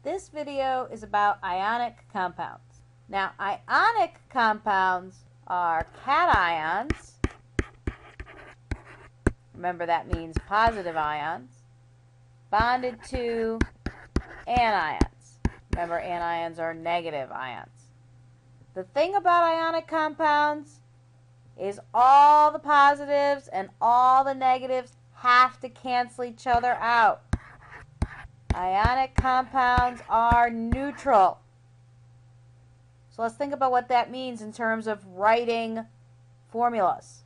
This video is about ionic compounds. Now, ionic compounds are cations. Remember, that means positive ions bonded to anions. Remember, anions are negative ions. The thing about ionic compounds is all the positives and all the negatives have to cancel each other out. Ionic compounds are neutral. So let's think about what that means in terms of writing formulas.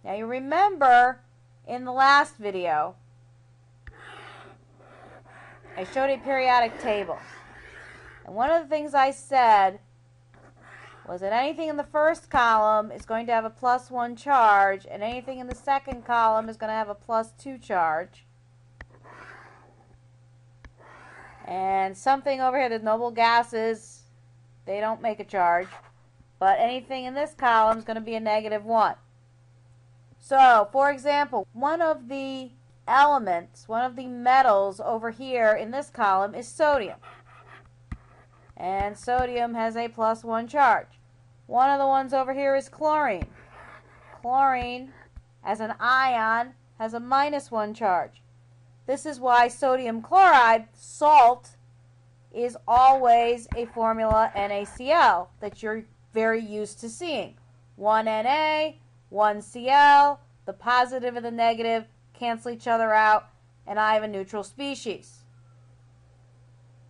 Now you remember in the last video I showed a periodic table. And one of the things I said was that anything in the first column is going to have a +1 charge, and anything in the second column is going to have a +2 charge. And something over here, the noble gases, they don't make a charge. But anything in this column is going to be a -1. So, for example, one of the elements, one of the metals over here in this column is sodium. And sodium has a +1 charge. One of the ones over here is chlorine. Chlorine, as an ion, has a -1 charge. This is why sodium chloride, salt, is always a formula NaCl that you're very used to seeing. 1 Na, 1 Cl, the positive and the negative cancel each other out, and I have a neutral species.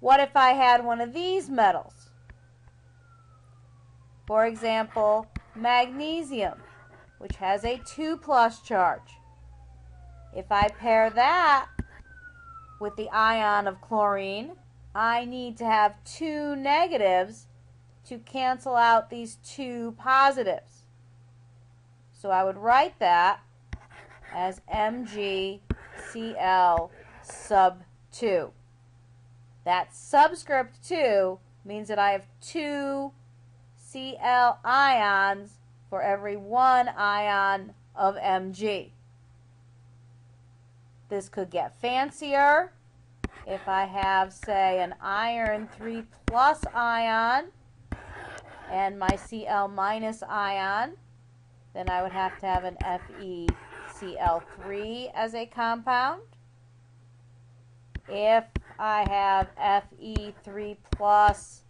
What if I had one of these metals? For example, magnesium, which has a 2+ charge. If I pair that with the ion of chlorine, I need to have 2 negatives to cancel out these 2 positives. So I would write that as MgCl sub 2. That subscript 2 means that I have 2 Cl ions for every 1 ion of Mg. This could get fancier. If I have, say, an iron 3+ ion and my Cl- ion, then I would have to have an FeCl3 as a compound. If I have Fe3+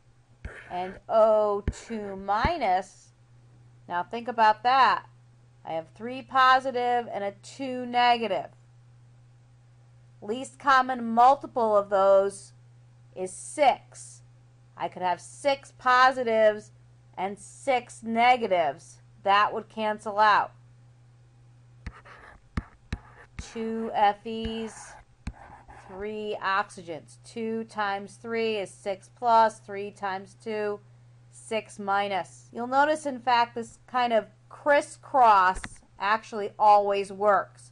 and O2-, now think about that. I have 3 positive and a 2 negative. Least common multiple of those is 6. I could have 6 positives and 6 negatives. That would cancel out. 2 Fe's, 3 oxygens. 2 times 3 is 6+, 3 times 2, 6-. You'll notice, in fact, this kind of crisscross actually always works.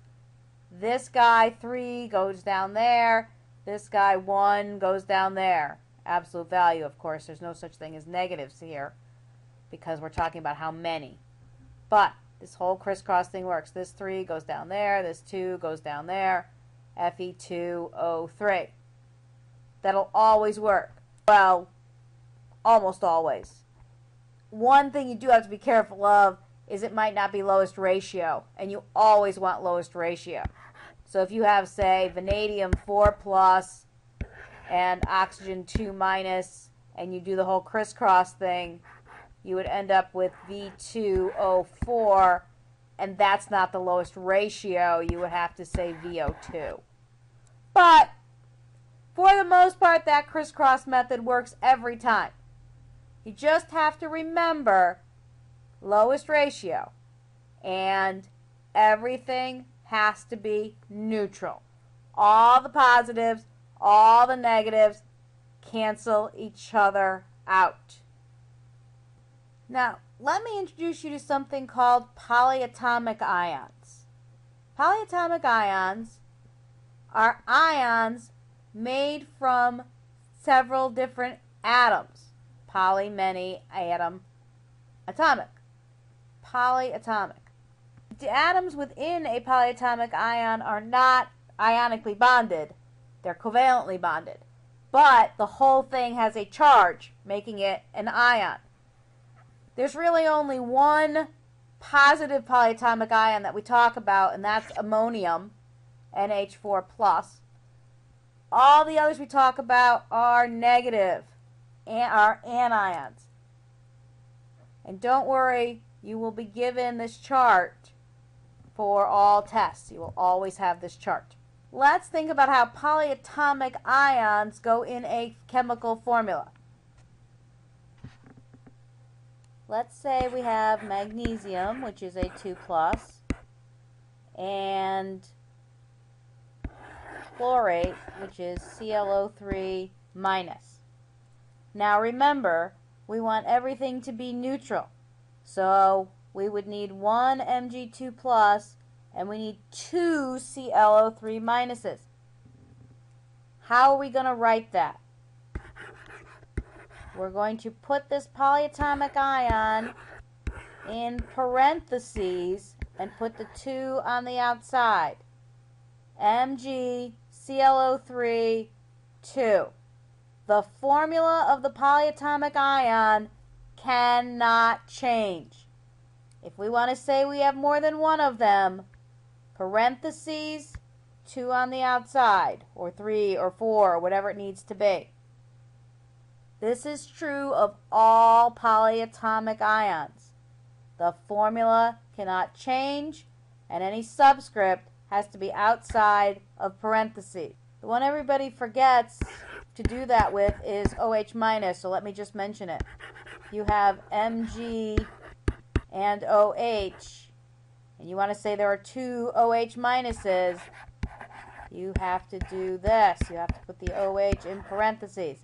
This guy 3 goes down there. This guy 1 goes down there. Absolute value, of course. There's no such thing as negatives here because we're talking about how many. But this whole crisscross thing works. This 3 goes down there. This 2 goes down there. Fe2O3. That'll always work. Well, almost always. One thing you do have to be careful of is it might not be lowest ratio, and you always want lowest ratio. So if you have, say, vanadium 4+ and oxygen 2-, and you do the whole crisscross thing, you would end up with V2O4, and that's not the lowest ratio. You would have to say VO2. But for the most part, that crisscross method works every time. You just have to remember lowest ratio, and everything has to be neutral. All the positives, all the negatives cancel each other out. Now, let me introduce you to something called polyatomic ions. Polyatomic ions are ions made from several different atoms. Poly, many, atom, atomic. Polyatomic. The atoms within a polyatomic ion are not ionically bonded, They're covalently bonded. But the whole thing has a charge, making it an ion. There's really only one positive polyatomic ion that we talk about, and that's ammonium, NH4+. All the others we talk about are negative, are anions. And don't worry, you will be given this chart for all tests. You will always have this chart. Let's think about how polyatomic ions go in a chemical formula. Let's say we have magnesium, which is a 2+, and chlorate, which is ClO3-. Now remember, we want everything to be neutral. So we would need one Mg2+, and we need two ClO3-. How are we going to write that? We're going to put this polyatomic ion in parentheses and put the 2 on the outside. MgClO3 2. The formula of the polyatomic ion cannot change. If we want to say we have more than one of them, parentheses, 2 on the outside, or 3 or 4, or whatever it needs to be. This is true of all polyatomic ions. The formula cannot change, and any subscript has to be outside of parentheses. The one everybody forgets to do that with is OH-, so let me just mention it. You have Mg and OH, and you want to say there are two OH-, you have to do this. You have to put the OH in parentheses.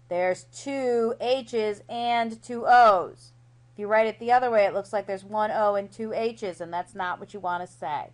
There's two H's and two O's. If you write it the other way, it looks like there's one O and two H's, and that's not what you want to say.